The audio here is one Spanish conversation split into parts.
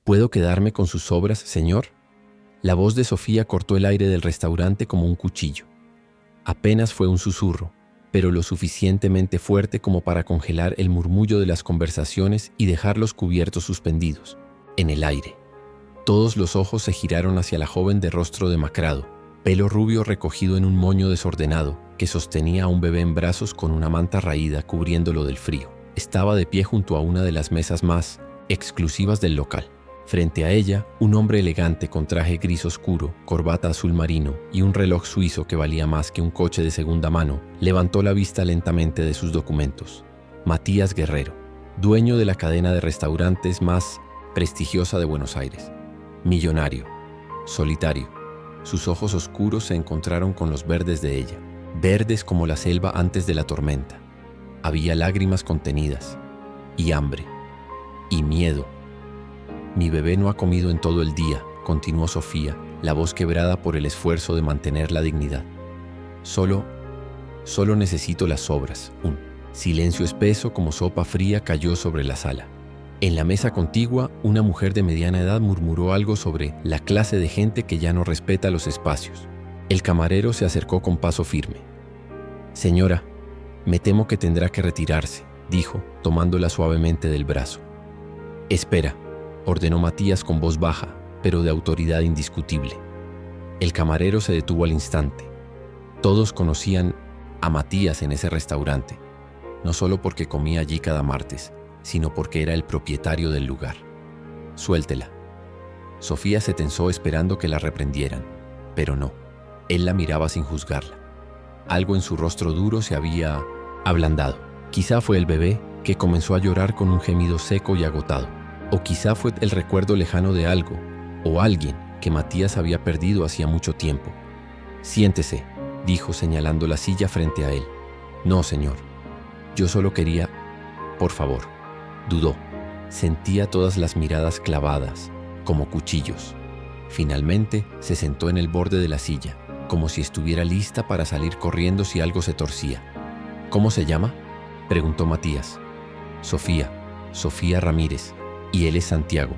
¿Puedo quedarme con sus sobras, señor? La voz de Sofía cortó el aire del restaurante como un cuchillo. Apenas fue un susurro, pero lo suficientemente fuerte como para congelar el murmullo de las conversaciones y dejar los cubiertos suspendidos, en el aire. Todos los ojos se giraron hacia la joven de rostro demacrado, pelo rubio recogido en un moño desordenado, que sostenía a un bebé en brazos con una manta raída cubriéndolo del frío. Estaba de pie junto a una de las mesas más exclusivas del local. Frente a ella, un hombre elegante con traje gris oscuro, corbata azul marino y un reloj suizo que valía más que un coche de segunda mano, levantó la vista lentamente de sus documentos. Matías Guerrero, dueño de la cadena de restaurantes más prestigiosa de Buenos Aires. Millonario, solitario. Sus ojos oscuros se encontraron con los verdes de ella, verdes como la selva antes de la tormenta. Había lágrimas contenidas, y hambre, y miedo. Mi bebé no ha comido en todo el día, continuó Sofía, la voz quebrada por el esfuerzo de mantener la dignidad. Solo necesito las sobras. Un silencio espeso como sopa fría cayó sobre la sala. En la mesa contigua, una mujer de mediana edad murmuró algo sobre la clase de gente que ya no respeta los espacios. El camarero se acercó con paso firme. Señora, me temo que tendrá que retirarse, dijo, tomándola suavemente del brazo. Espera, ordenó Matías con voz baja, pero de autoridad indiscutible. El camarero se detuvo al instante. Todos conocían a Matías en ese restaurante, no solo porque comía allí cada martes, sino porque era el propietario del lugar. Suéltela. Sofía se tensó esperando que la reprendieran, pero no. Él la miraba sin juzgarla. Algo en su rostro duro se había ablandado. Quizá fue el bebé, que comenzó a llorar con un gemido seco y agotado. O quizá fue el recuerdo lejano de algo, o alguien que Matías había perdido hacía mucho tiempo. Siéntese, dijo señalando la silla frente a él. No, señor. Yo solo quería... Por favor. Dudó. Sentía todas las miradas clavadas, como cuchillos. Finalmente se sentó en el borde de la silla, como si estuviera lista para salir corriendo si algo se torcía. ¿Cómo se llama?, preguntó Matías. Sofía Ramírez. Y él es Santiago.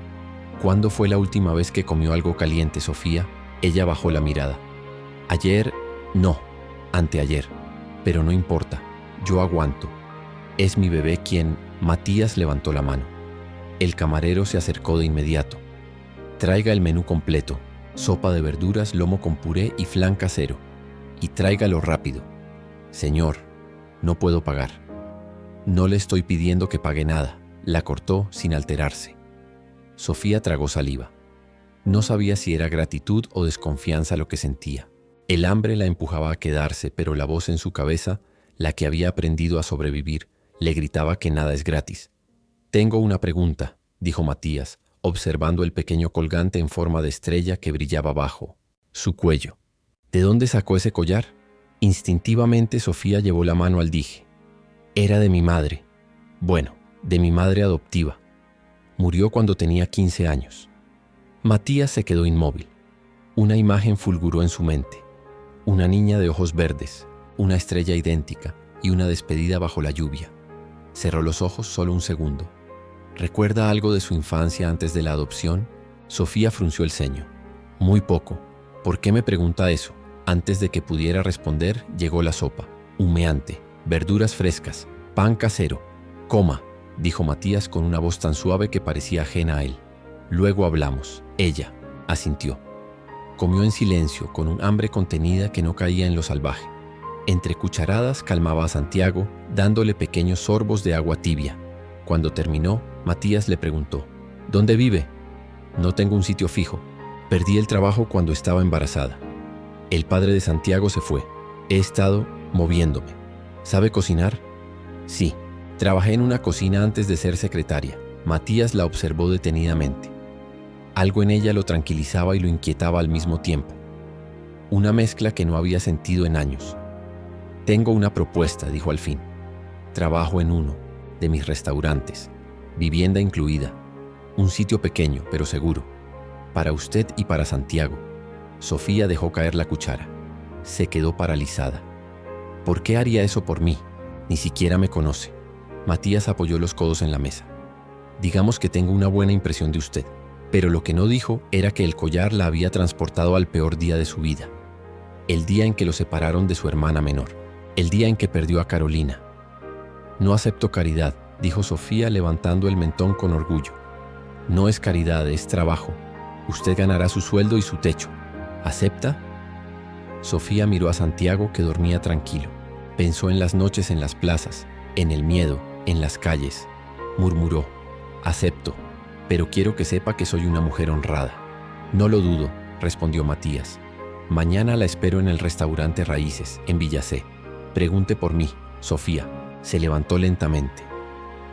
¿Cuándo fue la última vez que comió algo caliente, Sofía? Ella bajó la mirada. Ayer, no, anteayer. Pero no importa, yo aguanto. Es mi bebé quien... Matías levantó la mano. El camarero se acercó de inmediato. Traiga el menú completo, sopa de verduras, lomo con puré y flan casero. Y tráigalo rápido. Señor, no puedo pagar. No le estoy pidiendo que pague nada. La cortó sin alterarse. Sofía tragó saliva. No sabía si era gratitud o desconfianza lo que sentía. El hambre la empujaba a quedarse, pero la voz en su cabeza, la que había aprendido a sobrevivir, le gritaba que nada es gratis. Tengo una pregunta, dijo Matías, observando el pequeño colgante en forma de estrella que brillaba bajo su cuello. ¿De dónde sacó ese collar? Instintivamente Sofía llevó la mano al dije. Era de mi madre. Bueno, de mi madre adoptiva. Murió cuando tenía 15 años. Matías se quedó inmóvil. Una imagen fulguró en su mente. Una niña de ojos verdes, una estrella idéntica y una despedida bajo la lluvia. Cerró los ojos solo un segundo. ¿Recuerda algo de su infancia antes de la adopción? Sofía frunció el ceño. Muy poco. ¿Por qué me pregunta eso? Antes de que pudiera responder, llegó la sopa, humeante, verduras frescas, pan casero. Coma, dijo Matías con una voz tan suave que parecía ajena a él. Luego hablamos. Ella asintió. Comió en silencio, con un hambre contenida que no caía en lo salvaje. Entre cucharadas calmaba a Santiago, dándole pequeños sorbos de agua tibia. Cuando terminó, Matías le preguntó, ¿dónde vive? No tengo un sitio fijo. Perdí el trabajo cuando estaba embarazada. El padre de Santiago se fue. He estado moviéndome. ¿Sabe cocinar? Sí. Trabajé en una cocina antes de ser secretaria. Matías la observó detenidamente. Algo en ella lo tranquilizaba y lo inquietaba al mismo tiempo. Una mezcla que no había sentido en años. Tengo una propuesta, dijo al fin. Trabajo en uno de mis restaurantes, vivienda incluida, un sitio pequeño pero seguro, para usted y para Santiago. Sofía dejó caer la cuchara. Se quedó paralizada. ¿Por qué haría eso por mí? Ni siquiera me conoce. Matías apoyó los codos en la mesa. Digamos que tengo una buena impresión de usted. Pero lo que no dijo era que el collar la había transportado al peor día de su vida. El día en que lo separaron de su hermana menor. El día en que perdió a Carolina. No acepto caridad, dijo Sofía levantando el mentón con orgullo. No es caridad, es trabajo. Usted ganará su sueldo y su techo. ¿Acepta? Sofía miró a Santiago, que dormía tranquilo. Pensó en las noches en las plazas, en el miedo, en las calles. Murmuró: acepto, pero quiero que sepa que soy una mujer honrada. No lo dudo, respondió Matías. Mañana la espero en el restaurante Raíces, en Villa C. Pregunte por mí, Sofía. Se levantó lentamente.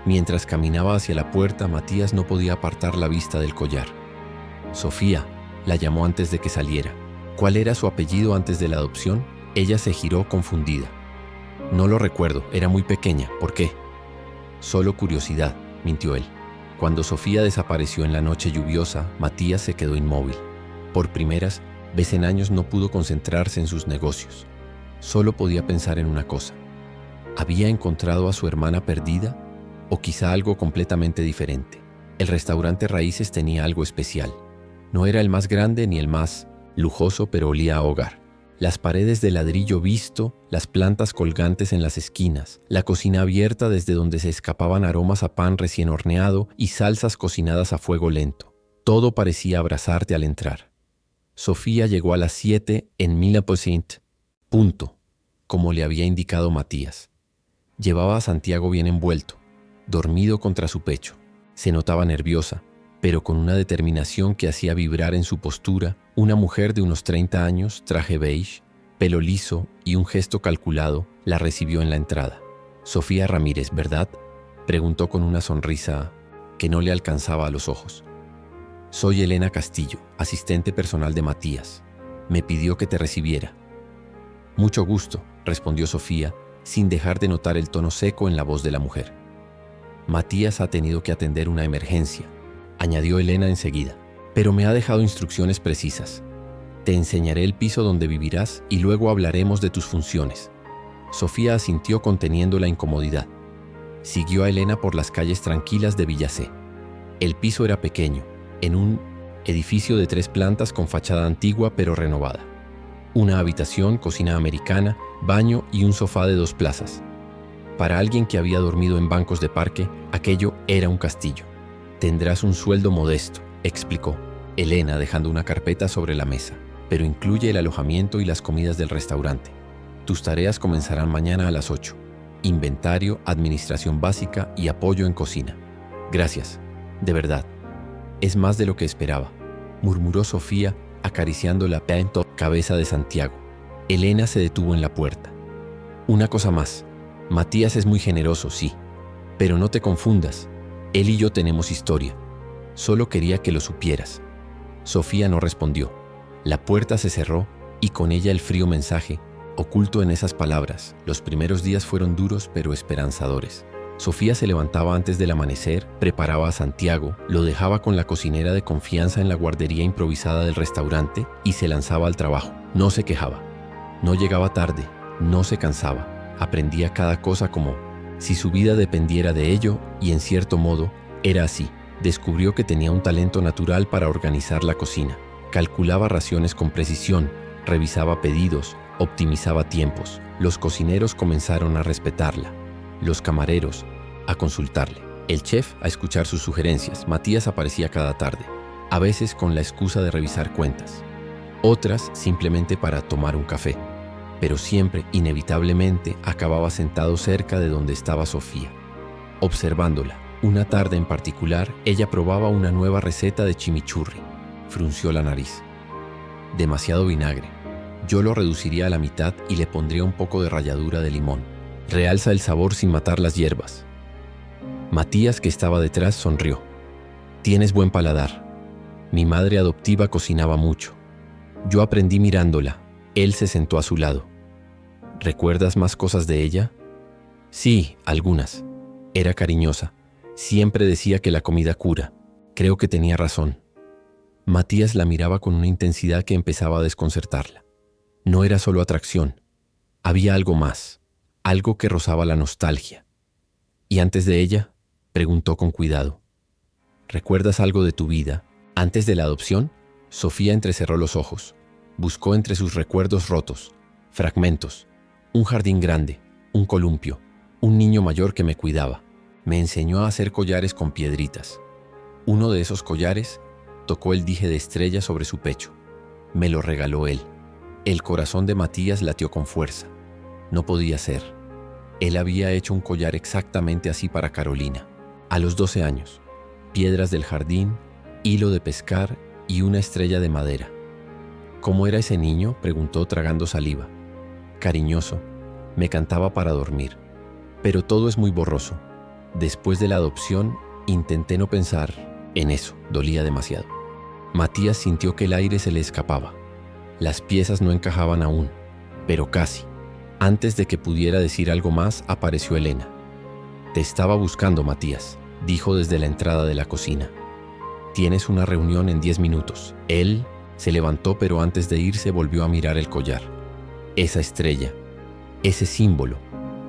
Mientras caminaba hacia la puerta, Matías no podía apartar la vista del collar. Sofía, la llamó antes de que saliera. ¿Cuál era su apellido antes de la adopción? Ella se giró confundida. No lo recuerdo, era muy pequeña. ¿Por qué? Solo curiosidad, mintió él. Cuando Sofía desapareció en la noche lluviosa, Matías se quedó inmóvil. Por primeras veces en años no pudo concentrarse en sus negocios. Solo podía pensar en una cosa. ¿Había encontrado a su hermana perdida? ¿O quizá algo completamente diferente? El restaurante Raíces tenía algo especial. No era el más grande ni el más lujoso, pero olía a hogar. Las paredes de ladrillo visto, las plantas colgantes en las esquinas, la cocina abierta desde donde se escapaban aromas a pan recién horneado y salsas cocinadas a fuego lento. Todo parecía abrazarte al entrar. Sofía llegó a las 7 en Mille%, punto, como le había indicado Matías. Llevaba a Santiago bien envuelto, dormido contra su pecho. Se notaba nerviosa, pero con una determinación que hacía vibrar en su postura una mujer de unos 30 años, traje beige, pelo liso y un gesto calculado, la recibió en la entrada. «Sofía Ramírez, ¿verdad?», preguntó con una sonrisa que no le alcanzaba a los ojos. «Soy Elena Castillo, asistente personal de Matías. Me pidió que te recibiera». «Mucho gusto», respondió Sofía, sin dejar de notar el tono seco en la voz de la mujer. «Matías ha tenido que atender una emergencia», añadió Elena enseguida, «pero me ha dejado instrucciones precisas. Te enseñaré el piso donde vivirás y luego hablaremos de tus funciones». Sofía asintió conteniendo la incomodidad. Siguió a Elena por las calles tranquilas de Villa C. El piso era pequeño, en un edificio de 3 plantas con fachada antigua pero renovada. Una habitación, cocina americana, baño y un sofá de 2 plazas. Para alguien que había dormido en bancos de parque, aquello era un castillo. «Tendrás un sueldo modesto», explicó Elena dejando una carpeta sobre la mesa, «pero incluye el alojamiento y las comidas del restaurante. Tus tareas comenzarán mañana a las 8. Inventario, administración básica y apoyo en cocina». «Gracias, de verdad. Es más de lo que esperaba», murmuró Sofía acariciando la cabeza de Santiago. Elena se detuvo en la puerta. «Una cosa más. Matías es muy generoso, sí. Pero no te confundas. Él y yo tenemos historia. Solo quería que lo supieras». Sofía no respondió. La puerta se cerró y con ella el frío mensaje, oculto en esas palabras. Los primeros días fueron duros pero esperanzadores. Sofía se levantaba antes del amanecer, preparaba a Santiago, lo dejaba con la cocinera de confianza en la guardería improvisada del restaurante y se lanzaba al trabajo. No se quejaba. No llegaba tarde, no se cansaba. Aprendía cada cosa como si su vida dependiera de ello y en cierto modo era así. Descubrió que tenía un talento natural para organizar la cocina. Calculaba raciones con precisión, revisaba pedidos, optimizaba tiempos. Los cocineros comenzaron a respetarla. Los camareros a consultarle. El chef a escuchar sus sugerencias. Matías aparecía cada tarde, a veces con la excusa de revisar cuentas. Otras simplemente para tomar un café. Pero siempre, inevitablemente, acababa sentado cerca de donde estaba Sofía, observándola. Una tarde en particular, ella probaba una nueva receta de chimichurri. Frunció la nariz. «Demasiado vinagre. Yo lo reduciría a la mitad y le pondría un poco de ralladura de limón. Realza el sabor sin matar las hierbas». Matías, que estaba detrás, sonrió. «Tienes buen paladar. Mi madre adoptiva cocinaba mucho. Yo aprendí mirándola». Él se sentó a su lado. «¿Recuerdas más cosas de ella?» «Sí, algunas. Era cariñosa. Siempre decía que la comida cura. Creo que tenía razón». Matías la miraba con una intensidad que empezaba a desconcertarla. No era solo atracción. Había algo más, algo que rozaba la nostalgia. «¿Y antes de ella?», preguntó con cuidado. «¿Recuerdas algo de tu vida? Antes de la adopción, Sofía entrecerró los ojos. Buscó entre sus recuerdos rotos, fragmentos, un jardín grande, un columpio, un niño mayor que me cuidaba. Me enseñó a hacer collares con piedritas. Uno de esos collares tocó el dije de estrella sobre su pecho. Me lo regaló él. El corazón de Matías latió con fuerza. No podía ser. Él había hecho un collar exactamente así para Carolina. A los 12 años, piedras del jardín, hilo de pescar y una estrella de madera. ¿Cómo era ese niño?, preguntó tragando saliva. Cariñoso, me cantaba para dormir. Pero todo es muy borroso. Después de la adopción, intenté no pensar en eso, dolía demasiado. Matías sintió que el aire se le escapaba. Las piezas no encajaban aún, pero casi. Antes de que pudiera decir algo más, apareció Elena. Te estaba buscando, Matías, dijo desde la entrada de la cocina. Tienes una reunión en 10 minutos. Él se levantó, pero antes de irse volvió a mirar el collar. Esa estrella, ese símbolo.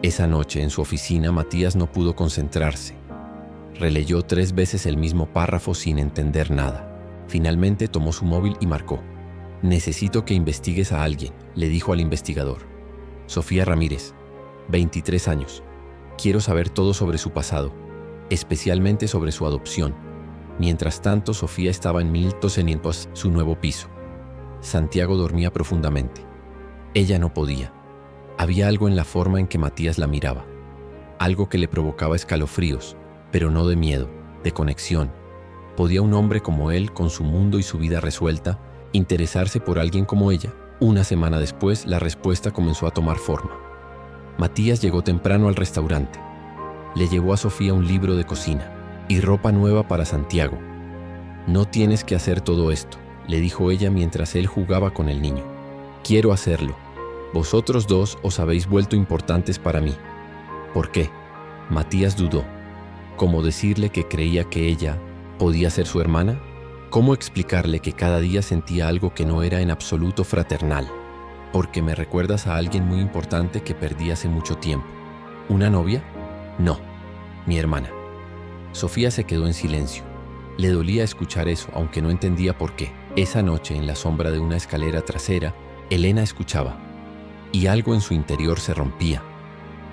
Esa noche en su oficina Matías no pudo concentrarse. Releyó 3 veces el mismo párrafo sin entender nada. Finalmente tomó su móvil y marcó. Necesito que investigues a alguien, le dijo al investigador. Sofía Ramírez, 23 años. Quiero saber todo sobre su pasado, especialmente sobre su adopción. Mientras tanto, Sofía estaba en 1200, su nuevo piso. Santiago dormía profundamente. Ella no podía. Había algo en la forma en que Matías la miraba. Algo que le provocaba escalofríos, pero no de miedo, de conexión. ¿Podía un hombre como él, con su mundo y su vida resuelta, interesarse por alguien como ella? Una semana después, la respuesta comenzó a tomar forma. Matías llegó temprano al restaurante. Le llevó a Sofía un libro de cocina y ropa nueva para Santiago. No tienes que hacer todo esto, le dijo ella mientras él jugaba con el niño. Quiero hacerlo. Vosotros dos os habéis vuelto importantes para mí. ¿Por qué? Matías dudó. ¿Cómo decirle que creía que ella podía ser su hermana? ¿Cómo explicarle que cada día sentía algo que no era en absoluto fraternal? Porque me recuerdas a alguien muy importante que perdí hace mucho tiempo. ¿Una novia? No, mi hermana. Sofía se quedó en silencio. Le dolía escuchar eso, aunque no entendía por qué. Esa noche, en la sombra de una escalera trasera, Elena escuchaba. Y algo en su interior se rompía.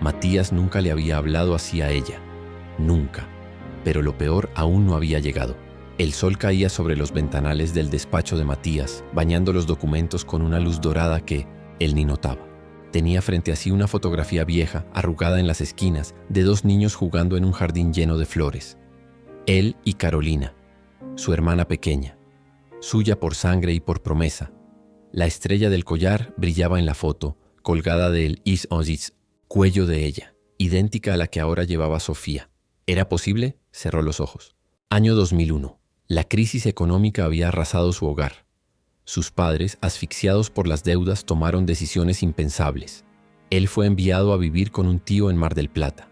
Matías nunca le había hablado así a ella. Nunca. Pero lo peor aún no había llegado. El sol caía sobre los ventanales del despacho de Matías, bañando los documentos con una luz dorada que él ni notaba. Tenía frente a sí una fotografía vieja, arrugada en las esquinas, de 2 niños jugando en un jardín lleno de flores. Él y Carolina, su hermana pequeña, suya por sangre y por promesa. La estrella del collar brillaba en la foto, colgada del cuello de ella, idéntica a la que ahora llevaba Sofía. ¿Era posible? Cerró los ojos. Año 2001. La crisis económica había arrasado su hogar. Sus padres, asfixiados por las deudas, tomaron decisiones impensables. Él fue enviado a vivir con un tío en Mar del Plata.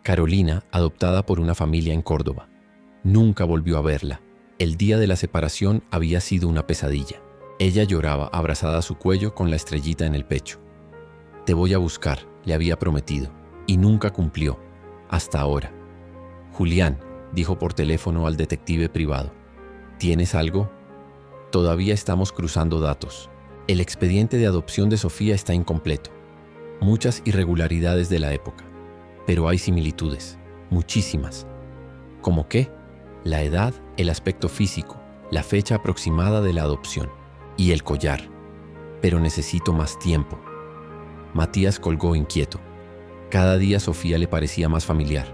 Carolina, adoptada por una familia en Córdoba. Nunca volvió a verla. El día de la separación había sido una pesadilla. Ella lloraba abrazada a su cuello con la estrellita en el pecho. Te voy a buscar, le había prometido, y nunca cumplió, hasta ahora. Julián, dijo por teléfono al detective privado. ¿Tienes algo? Todavía estamos cruzando datos. El expediente de adopción de Sofía está incompleto. Muchas irregularidades de la época. Pero hay similitudes, muchísimas. ¿Cómo qué? La edad, el aspecto físico, la fecha aproximada de la adopción y el collar. Pero necesito más tiempo. Matías colgó inquieto. Cada día Sofía le parecía más familiar.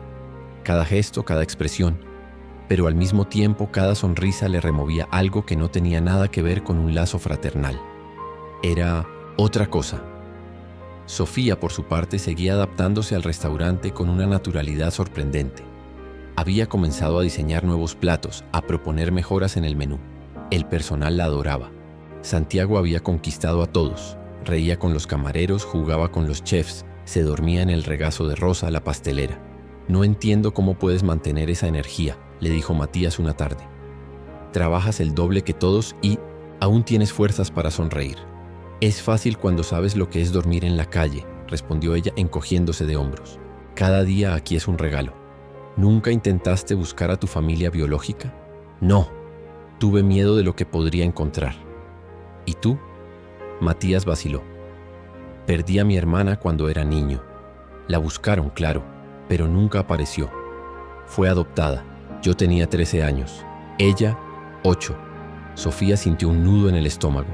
Cada gesto, cada expresión. Pero al mismo tiempo cada sonrisa le removía algo que no tenía nada que ver con un lazo fraternal. Era otra cosa. Sofía, por su parte, seguía adaptándose al restaurante con una naturalidad sorprendente. Había comenzado a diseñar nuevos platos, a proponer mejoras en el menú. El personal la adoraba. Santiago había conquistado a todos. Reía con los camareros, jugaba con los chefs, se dormía en el regazo de Rosa, la pastelera. No entiendo cómo puedes mantener esa energía, le dijo Matías una tarde. Trabajas el doble que todos y aún tienes fuerzas para sonreír. Es fácil cuando sabes lo que es dormir en la calle, respondió ella encogiéndose de hombros. Cada día aquí es un regalo. ¿Nunca intentaste buscar a tu familia biológica? No. Tuve miedo de lo que podría encontrar. ¿Y tú? Matías vaciló. Perdí a mi hermana cuando era niño. La buscaron, claro, pero nunca apareció. Fue adoptada. Yo tenía 13 años. Ella, 8. Sofía sintió un nudo en el estómago.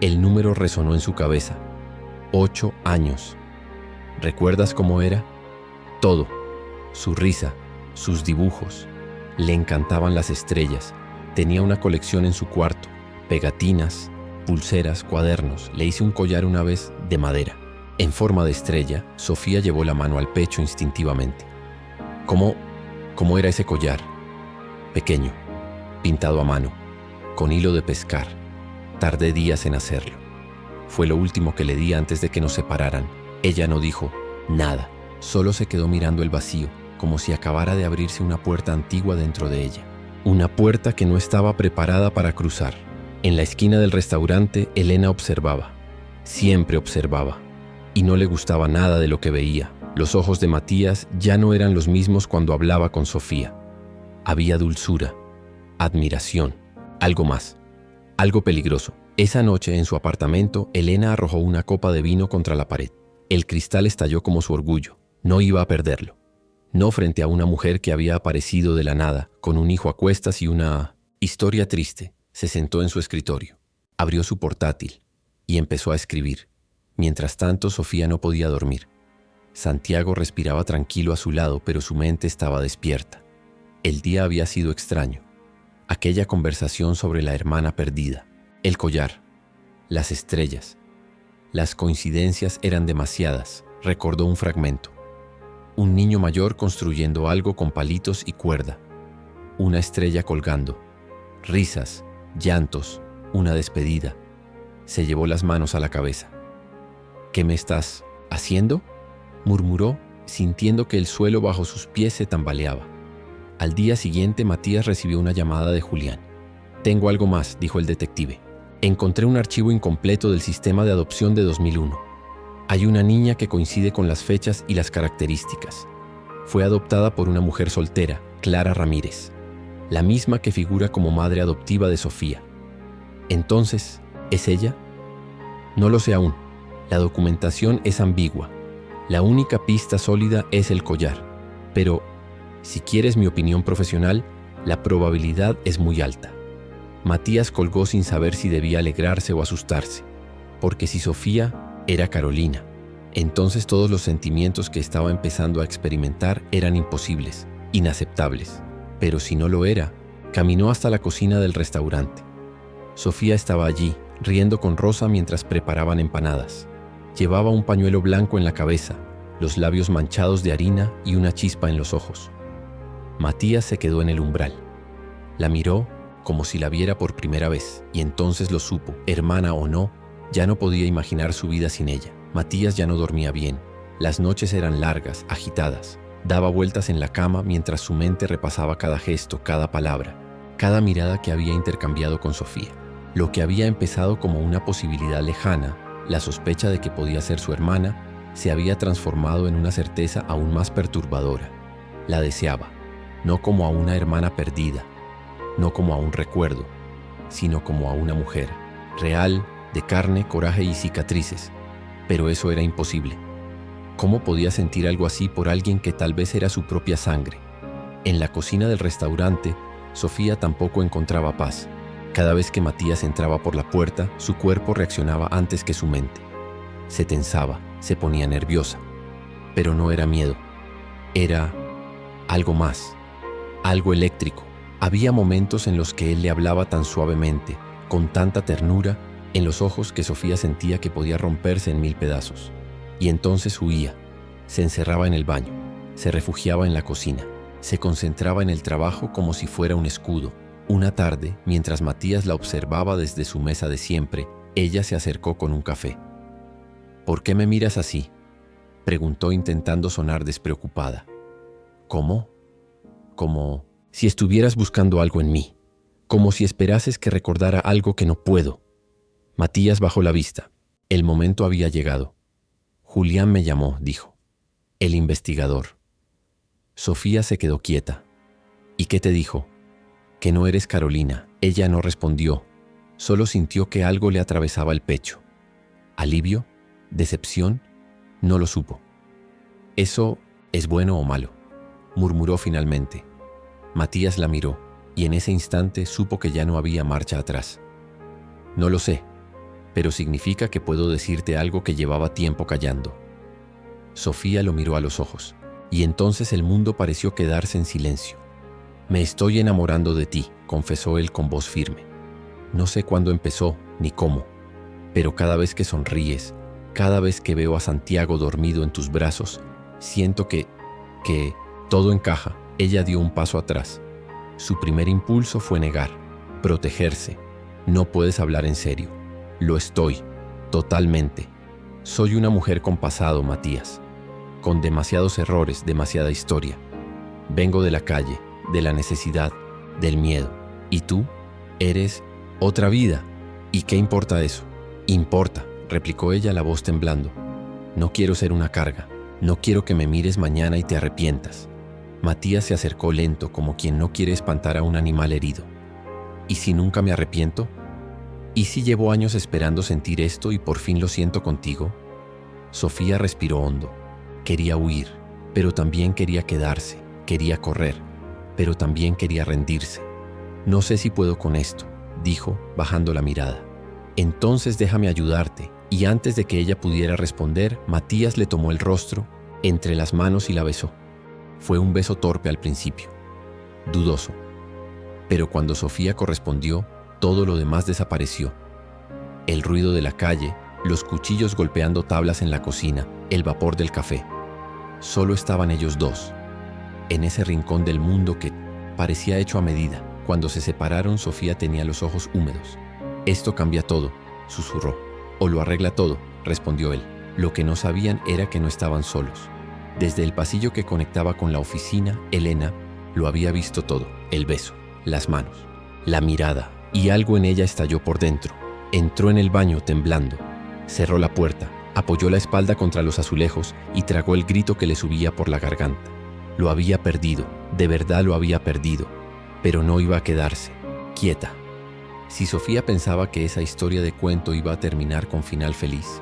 El número resonó en su cabeza. 8 años. ¿Recuerdas cómo era? Todo. Su risa, sus dibujos. Le encantaban las estrellas. Tenía una colección en su cuarto. Pegatinas, pulseras, cuadernos. Le hice un collar una vez de madera. En forma de estrella, Sofía llevó la mano al pecho instintivamente. ¿Cómo era ese collar? Pequeño, pintado a mano, con hilo de pescar. Tardé días en hacerlo. Fue lo último que le di antes de que nos separaran. Ella no dijo nada, solo se quedó mirando el vacío, como si acabara de abrirse una puerta antigua dentro de ella. Una puerta que no estaba preparada para cruzar. En la esquina del restaurante, Elena observaba. Siempre observaba. Y no le gustaba nada de lo que veía. Los ojos de Matías ya no eran los mismos cuando hablaba con Sofía. Había dulzura, admiración, algo más, algo peligroso. Esa noche, en su apartamento, Elena arrojó una copa de vino contra la pared. El cristal estalló como su orgullo. No iba a perderlo. No frente a una mujer que había aparecido de la nada, con un hijo a cuestas y una historia triste. Se sentó en su escritorio, abrió su portátil y empezó a escribir. Mientras tanto, Sofía no podía dormir. Santiago respiraba tranquilo a su lado, pero su mente estaba despierta. El día había sido extraño. Aquella conversación sobre la hermana perdida, el collar, las estrellas. Las coincidencias eran demasiadas, recordó un fragmento. Un niño mayor construyendo algo con palitos y cuerda. Una estrella colgando. Risas, llantos, una despedida. Se llevó las manos a la cabeza. ¿Qué me estás haciendo?, murmuró, sintiendo que el suelo bajo sus pies se tambaleaba. Al día siguiente, Matías recibió una llamada de Julián. «Tengo algo más», dijo el detective. «Encontré un archivo incompleto del sistema de adopción de 2001. Hay una niña que coincide con las fechas y las características. Fue adoptada por una mujer soltera, Clara Ramírez, la misma que figura como madre adoptiva de Sofía. Entonces, ¿es ella? No lo sé aún. La documentación es ambigua. La única pista sólida es el collar. Pero, si quieres mi opinión profesional, la probabilidad es muy alta». Matías colgó sin saber si debía alegrarse o asustarse, porque si Sofía era Carolina, entonces todos los sentimientos que estaba empezando a experimentar eran imposibles, inaceptables. Pero si no lo era, caminó hasta la cocina del restaurante. Sofía estaba allí, riendo con Rosa mientras preparaban empanadas. Llevaba un pañuelo blanco en la cabeza, los labios manchados de harina y una chispa en los ojos. Matías se quedó en el umbral. La miró como si la viera por primera vez, y entonces lo supo, hermana o no, ya no podía imaginar su vida sin ella. Matías ya no dormía bien. Las noches eran largas, agitadas. Daba vueltas en la cama mientras su mente repasaba cada gesto, cada palabra, cada mirada que había intercambiado con Sofía. Lo que había empezado como una posibilidad lejana, la sospecha de que podía ser su hermana, se había transformado en una certeza aún más perturbadora. La deseaba, no como a una hermana perdida, no como a un recuerdo, sino como a una mujer, real, de carne, coraje y cicatrices. Pero eso era imposible. ¿Cómo podía sentir algo así por alguien que tal vez era su propia sangre? En la cocina del restaurante, Sofía tampoco encontraba paz. Cada vez que Matías entraba por la puerta, su cuerpo reaccionaba antes que su mente. Se tensaba, se ponía nerviosa. Pero no era miedo. Era algo más, algo eléctrico. Había momentos en los que él le hablaba tan suavemente, con tanta ternura, en los ojos que Sofía sentía que podía romperse en 1000 pedazos. Y entonces huía, se encerraba en el baño, se refugiaba en la cocina, se concentraba en el trabajo como si fuera un escudo. Una tarde, mientras Matías la observaba desde su mesa de siempre, ella se acercó con un café. «¿Por qué me miras así?», preguntó intentando sonar despreocupada. «¿Cómo? Como si estuvieras buscando algo en mí, como si esperases que recordara algo que no puedo». Matías bajó la vista. El momento había llegado. «Julián me llamó», dijo. «El investigador». Sofía se quedó quieta. «¿Y qué te dijo?». Que no eres Carolina. Ella no respondió. Solo sintió que algo le atravesaba el pecho. ¿Alivio? ¿Decepción? No lo supo. ¿Eso es bueno o malo?, murmuró finalmente. Matías la miró, y en ese instante supo que ya no había marcha atrás. No lo sé, pero significa que puedo decirte algo que llevaba tiempo callando. Sofía lo miró a los ojos, y entonces el mundo pareció quedarse en silencio. Me estoy enamorando de ti, confesó él con voz firme. No sé cuándo empezó ni cómo, pero cada vez que sonríes, cada vez que veo a Santiago dormido en tus brazos, siento que todo encaja. Ella dio un paso atrás. Su primer impulso fue negar, protegerse. No puedes hablar en serio. Lo estoy, totalmente. Soy una mujer con pasado, Matías, con demasiados errores, demasiada historia. Vengo de la calle, de la necesidad, del miedo. ¿Y tú? Eres otra vida. ¿Y qué importa eso? Importa, replicó ella, la voz temblando. No quiero ser una carga. No quiero que me mires mañana y te arrepientas. Matías se acercó lento, como quien no quiere espantar a un animal herido. ¿Y si nunca me arrepiento? ¿Y si llevo años esperando sentir esto y por fin lo siento contigo? Sofía respiró hondo. Quería huir, pero también quería quedarse. Quería correr, pero también quería rendirse. No sé si puedo con esto, dijo, bajando la mirada. Entonces déjame ayudarte. Y antes de que ella pudiera responder, Matías le tomó el rostro entre las manos y la besó. Fue un beso torpe al principio, dudoso. Pero cuando Sofía correspondió, todo lo demás desapareció. El ruido de la calle, los cuchillos golpeando tablas en la cocina, el vapor del café. Solo estaban ellos dos, en ese rincón del mundo que parecía hecho a medida. Cuando se separaron, Sofía tenía los ojos húmedos. Esto cambia todo, susurró. O lo arregla todo, respondió él. Lo que no sabían era que no estaban solos. Desde el pasillo que conectaba con la oficina, Elena lo había visto todo. El beso, las manos, la mirada, y algo en ella estalló por dentro. Entró en el baño temblando. Cerró la puerta, apoyó la espalda contra los azulejos y tragó el grito que le subía por la garganta. Lo había perdido, de verdad lo había perdido, pero no iba a quedarse quieta. Si Sofía pensaba que esa historia de cuento iba a terminar con final feliz,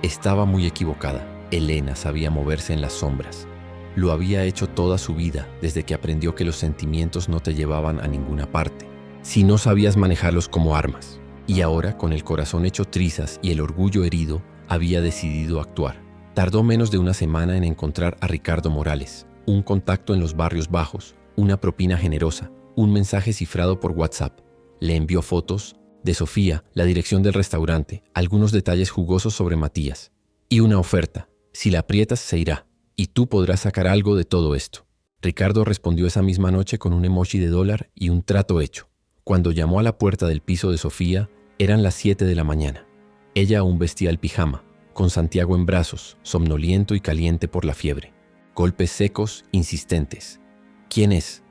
estaba muy equivocada. Elena sabía moverse en las sombras. Lo había hecho toda su vida, desde que aprendió que los sentimientos no te llevaban a ninguna parte, si no sabías manejarlos como armas. Y ahora, con el corazón hecho trizas y el orgullo herido, había decidido actuar. Tardó menos de una semana en encontrar a Ricardo Morales, un contacto en los barrios bajos, una propina generosa, un mensaje cifrado por WhatsApp. Le envió fotos de Sofía, la dirección del restaurante, algunos detalles jugosos sobre Matías y una oferta. Si la aprietas, se irá, y tú podrás sacar algo de todo esto. Ricardo respondió esa misma noche con un emoji de dólar y un trato hecho. Cuando llamó a la puerta del piso de Sofía, eran las 7 de la mañana. Ella aún vestía el pijama, con Santiago en brazos, somnoliento y caliente por la fiebre. Golpes secos, insistentes. ¿Quién es?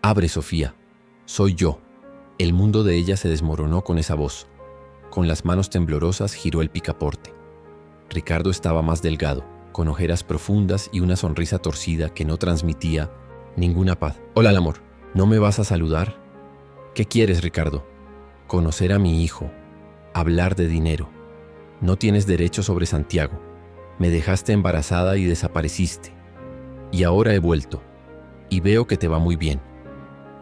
Abre, Sofía. Soy yo. El mundo de ella se desmoronó con esa voz. Con las manos temblorosas giró el picaporte. Ricardo estaba más delgado, con ojeras profundas y una sonrisa torcida que no transmitía ninguna paz. Hola, amor. ¿No me vas a saludar? ¿Qué quieres, Ricardo? Conocer a mi hijo. Hablar de dinero. No tienes derecho sobre Santiago. Me dejaste embarazada y desapareciste. Y ahora he vuelto. Y veo que te va muy bien.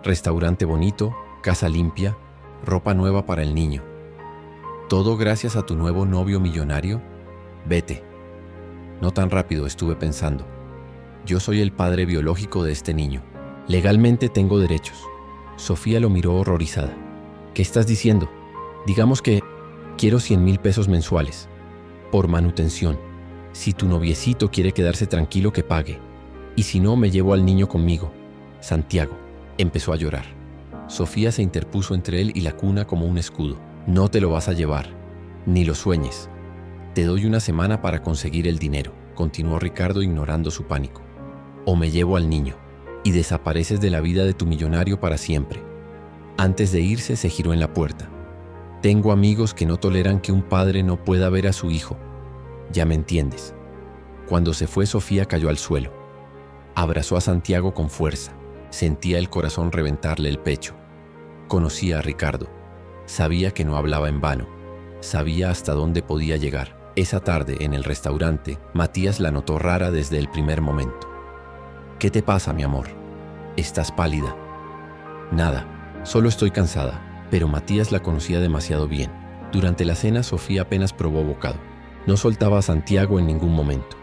Restaurante bonito, casa limpia, ropa nueva para el niño. ¿Todo gracias a tu nuevo novio millonario? Vete. No tan rápido, estuve pensando. Yo soy el padre biológico de este niño. Legalmente tengo derechos. Sofía lo miró horrorizada. ¿Qué estás diciendo? Digamos que quiero 100,000 pesos mensuales. Por manutención. Si tu noviecito quiere quedarse tranquilo, que pague. Y si no, me llevo al niño conmigo. Santiago. Empezó a llorar. Sofía se interpuso entre él y la cuna como un escudo. No te lo vas a llevar. Ni lo sueñes. Te doy una semana para conseguir el dinero, continuó Ricardo ignorando su pánico. O me llevo al niño y desapareces de la vida de tu millonario para siempre. Antes de irse, se giró en la puerta. Tengo amigos que no toleran que un padre no pueda ver a su hijo. Ya me entiendes. Cuando se fue, Sofía cayó al suelo. Abrazó a Santiago con fuerza. Sentía el corazón reventarle el pecho. Conocía a Ricardo. Sabía que no hablaba en vano. Sabía hasta dónde podía llegar. Esa tarde, en el restaurante, Matías la notó rara desde el primer momento. «¿Qué te pasa, mi amor? Estás pálida». «Nada, solo estoy cansada». Pero Matías la conocía demasiado bien. Durante la cena, Sofía apenas probó bocado. No soltaba a Santiago en ningún momento.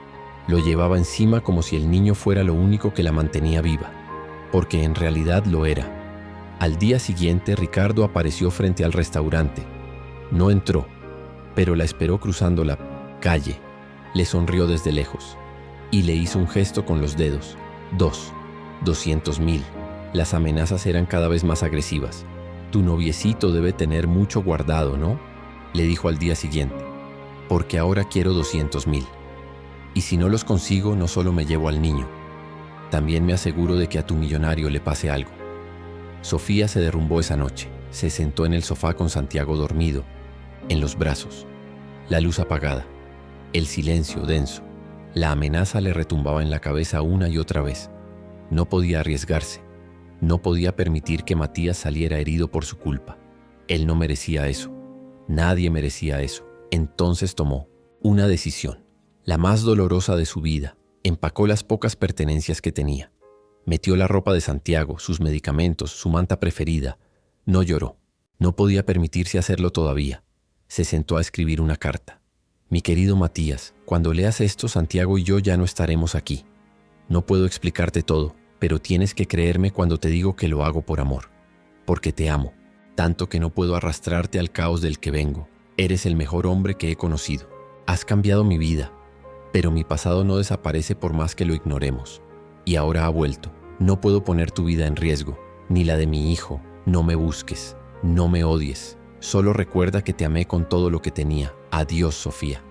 Lo llevaba encima como si el niño fuera lo único que la mantenía viva, porque en realidad lo era. Al día siguiente, Ricardo apareció frente al restaurante. No entró, pero la esperó cruzando la calle. Le sonrió desde lejos y le hizo un gesto con los dedos. 200.000. Las amenazas eran cada vez más agresivas. «Tu noviecito debe tener mucho guardado, ¿no?», le dijo al día siguiente. «Porque ahora quiero 200.000. Y si no los consigo, no solo me llevo al niño, también me aseguro de que a tu millonario le pase algo». Sofía se derrumbó esa noche. Se sentó en el sofá con Santiago dormido, en los brazos. La luz apagada, el silencio denso. La amenaza le retumbaba en la cabeza una y otra vez. No podía arriesgarse. No podía permitir que Matías saliera herido por su culpa. Él no merecía eso. Nadie merecía eso. Entonces tomó una decisión, la más dolorosa de su vida. Empacó las pocas pertenencias que tenía. Metió la ropa de Santiago, sus medicamentos, su manta preferida. No lloró. No podía permitirse hacerlo todavía. Se sentó a escribir una carta. «Mi querido Matías, cuando leas esto, Santiago y yo ya no estaremos aquí. No puedo explicarte todo, pero tienes que creerme cuando te digo que lo hago por amor. Porque te amo, tanto que no puedo arrastrarte al caos del que vengo. Eres el mejor hombre que he conocido. Has cambiado mi vida, pero mi pasado no desaparece por más que lo ignoremos. Y ahora ha vuelto. No puedo poner tu vida en riesgo, ni la de mi hijo. No me busques, no me odies. Solo recuerda que te amé con todo lo que tenía. Adiós, Sofía».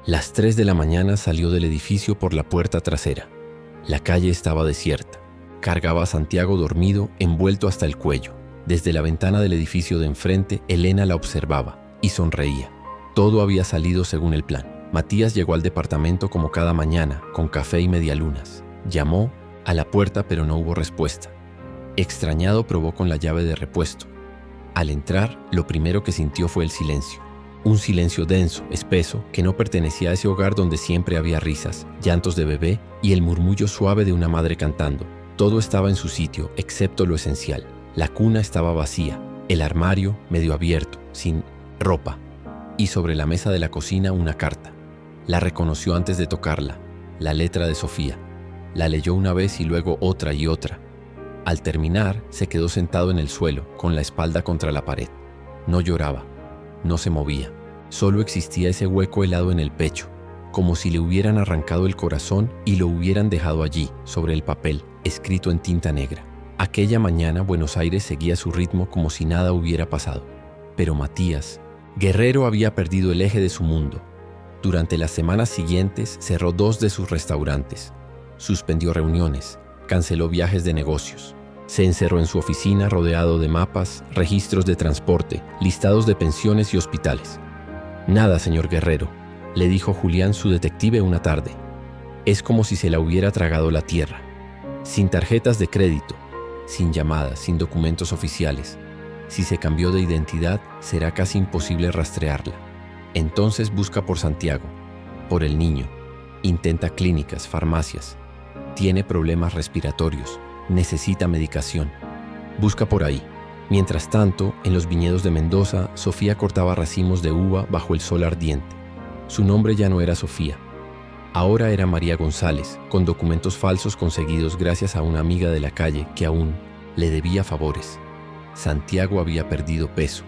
Las 3 de la mañana salió del edificio por la puerta trasera. La calle estaba desierta. Cargaba a Santiago dormido, envuelto hasta el cuello. Desde la ventana del edificio de enfrente, Elena la observaba y sonreía. Todo había salido según el plan. Matías llegó al departamento como cada mañana, con café y medialunas. Llamó a la puerta, pero no hubo respuesta. Extrañado, probó con la llave de repuesto. Al entrar, lo primero que sintió fue el silencio. Un silencio denso, espeso, que no pertenecía a ese hogar donde siempre había risas, llantos de bebé y el murmullo suave de una madre cantando. Todo estaba en su sitio, excepto lo esencial. La cuna estaba vacía, el armario medio abierto, sin ropa, y sobre la mesa de la cocina una carta. La reconoció antes de tocarla, la letra de Sofía. La leyó una vez y luego otra y otra. Al terminar, se quedó sentado en el suelo, con la espalda contra la pared. No lloraba, no se movía. Solo existía ese hueco helado en el pecho, como si le hubieran arrancado el corazón y lo hubieran dejado allí, sobre el papel, escrito en tinta negra. Aquella mañana Buenos Aires seguía su ritmo como si nada hubiera pasado. Pero Matías Guerrero había perdido el eje de su mundo. Durante las semanas siguientes cerró 2 de sus restaurantes, suspendió reuniones, canceló viajes de negocios. Se encerró en su oficina rodeado de mapas, registros de transporte, listados de pensiones y hospitales. «Nada, señor Guerrero», le dijo Julián, su detective, una tarde. «Es como si se la hubiera tragado la tierra. Sin tarjetas de crédito, sin llamadas, sin documentos oficiales. Si se cambió de identidad, será casi imposible rastrearla. Entonces busca por Santiago, por el niño. Intenta clínicas, farmacias. Tiene problemas respiratorios. Necesita medicación. Busca por ahí». Mientras tanto, en los viñedos de Mendoza, Sofía cortaba racimos de uva bajo el sol ardiente. Su nombre ya no era Sofía. Ahora era María González, con documentos falsos conseguidos gracias a una amiga de la calle que aún le debía favores. Santiago había perdido peso.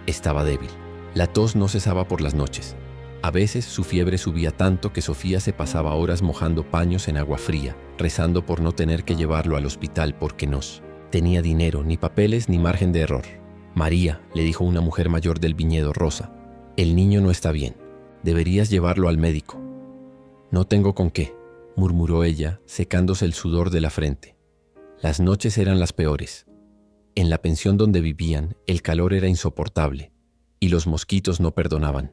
Estaba débil. La tos no cesaba por las noches. A veces su fiebre subía tanto que Sofía se pasaba horas mojando paños en agua fría, rezando por no tener que llevarlo al hospital porque no tenía dinero, ni papeles, ni margen de error. «María», le dijo una mujer mayor del viñedo, Rosa, «el niño no está bien. Deberías llevarlo al médico». «No tengo con qué», murmuró ella, secándose el sudor de la frente. Las noches eran las peores. En la pensión donde vivían, el calor era insoportable y los mosquitos no perdonaban.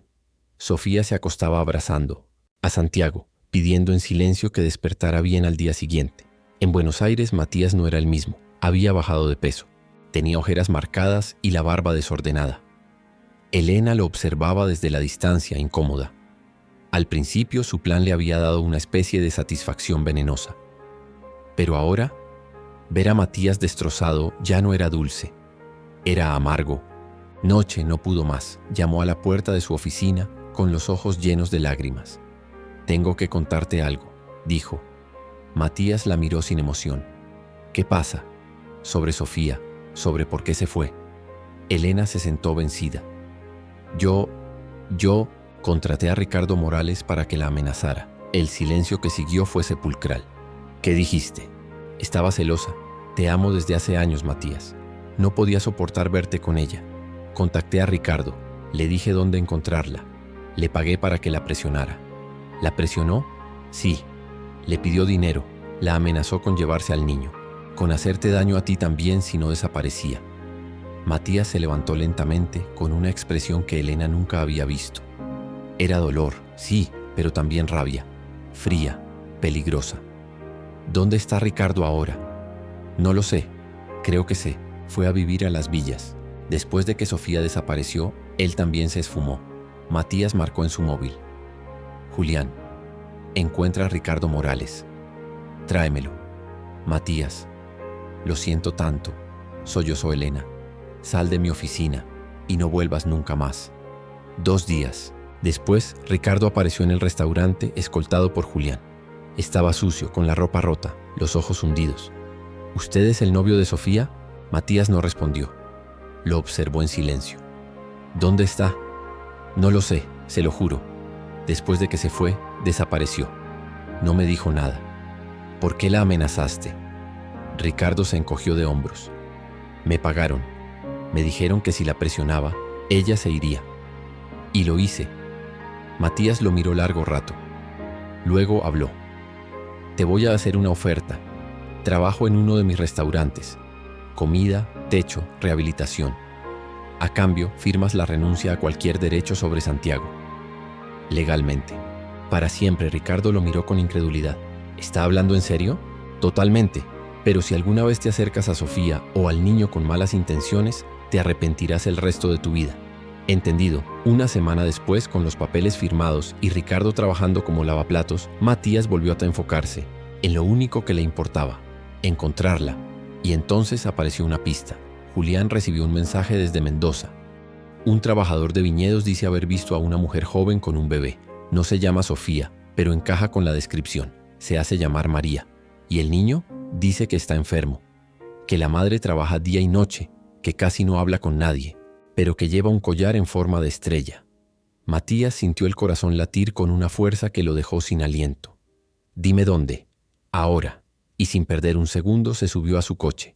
Sofía se acostaba abrazando a Santiago, pidiendo en silencio que despertara bien al día siguiente. En Buenos Aires, Matías no era el mismo. Había bajado de peso. Tenía ojeras marcadas y la barba desordenada. Elena lo observaba desde la distancia, incómoda. Al principio su plan le había dado una especie de satisfacción venenosa. Pero ahora, ver a Matías destrozado ya no era dulce, era amargo. Noche no pudo más, llamó a la puerta de su oficina con los ojos llenos de lágrimas. «Tengo que contarte algo», dijo. Matías la miró sin emoción. «¿Qué pasa?» «Sobre Sofía, sobre por qué se fue». Elena se sentó vencida. Yo contraté a Ricardo Morales para que la amenazara. El silencio que siguió fue sepulcral. «¿Qué dijiste?» «Estaba celosa. Te amo desde hace años, Matías. No podía soportar verte con ella. Contacté a Ricardo. Le dije dónde encontrarla. Le pagué para que la presionara». «¿La presionó?» «Sí. Le pidió dinero. La amenazó con llevarse al niño. Con hacerte daño a ti también si no desaparecía». Matías se levantó lentamente con una expresión que Elena nunca había visto. Era dolor, sí, pero también rabia. Fría, peligrosa. «¿Dónde está Ricardo ahora?» «No lo sé. Creo que sé. Fue a vivir a Las Villas. Después de que Sofía desapareció, él también se esfumó». Matías marcó en su móvil. «Julián, encuentra a Ricardo Morales. Tráemelo». «Matías, lo siento tanto», sollozó Elena. «Sal de mi oficina y no vuelvas nunca más». 2 días. Después, Ricardo apareció en el restaurante escoltado por Julián. Estaba sucio, con la ropa rota, los ojos hundidos. «¿Usted es el novio de Sofía?» Matías no respondió. Lo observó en silencio. «¿Dónde está?» «No lo sé, se lo juro. Después de que se fue, desapareció. No me dijo nada». «¿Por qué la amenazaste?» Ricardo se encogió de hombros. «Me pagaron. Me dijeron que si la presionaba, ella se iría. Y lo hice». Matías lo miró largo rato. Luego habló. «Te voy a hacer una oferta. Trabajo en uno de mis restaurantes. Comida, techo, rehabilitación. A cambio, firmas la renuncia a cualquier derecho sobre Santiago. Legalmente». Para siempre, Ricardo lo miró con incredulidad. «¿Está hablando en serio?» «Totalmente. Pero si alguna vez te acercas a Sofía o al niño con malas intenciones, te arrepentirás el resto de tu vida». «Entendido». Una semana después, con los papeles firmados y Ricardo trabajando como lavaplatos, Matías volvió a enfocarse en lo único que le importaba: encontrarla. Y entonces apareció una pista. Julián recibió un mensaje desde Mendoza. Un trabajador de viñedos dice haber visto a una mujer joven con un bebé. No se llama Sofía, pero encaja con la descripción. Se hace llamar María. Y el niño dice que está enfermo, que la madre trabaja día y noche, que casi no habla con nadie, pero que lleva un collar en forma de estrella. Matías sintió el corazón latir con una fuerza que lo dejó sin aliento. «Dime dónde, ahora», y sin perder un segundo se subió a su coche.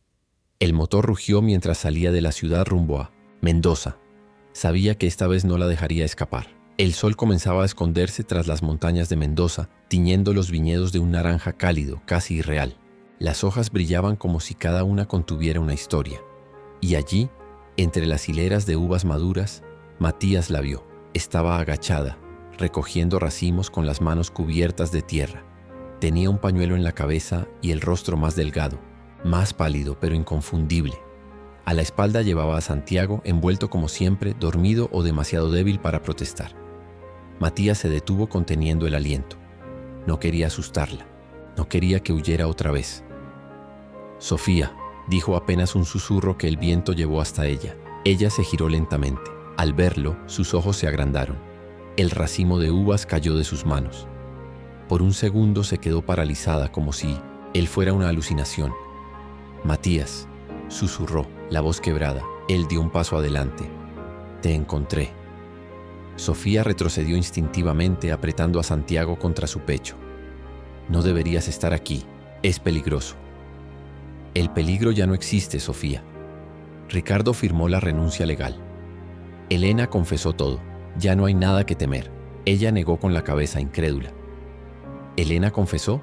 El motor rugió mientras salía de la ciudad rumbo a Mendoza. Sabía que esta vez no la dejaría escapar. El sol comenzaba a esconderse tras las montañas de Mendoza, tiñendo los viñedos de un naranja cálido, casi irreal. Las hojas brillaban como si cada una contuviera una historia. Y allí, entre las hileras de uvas maduras, Matías la vio. Estaba agachada, recogiendo racimos con las manos cubiertas de tierra. Tenía un pañuelo en la cabeza y el rostro más delgado, más pálido pero inconfundible. A la espalda llevaba a Santiago, envuelto como siempre, dormido o demasiado débil para protestar. Matías se detuvo conteniendo el aliento. No quería asustarla, no quería que huyera otra vez. «Sofía», dijo apenas un susurro que el viento llevó hasta ella. Ella se giró lentamente. Al verlo, sus ojos se agrandaron. El racimo de uvas cayó de sus manos. Por un segundo se quedó paralizada, como si él fuera una alucinación. «Matías», susurró, la voz quebrada. Él dio un paso adelante. «Te encontré». Sofía retrocedió instintivamente, apretando a Santiago contra su pecho. «No deberías estar aquí. Es peligroso». «El peligro ya no existe, Sofía». Ricardo firmó la renuncia legal. Elena confesó todo. Ya no hay nada que temer. Ella negó con la cabeza, incrédula. «¿Elena confesó?»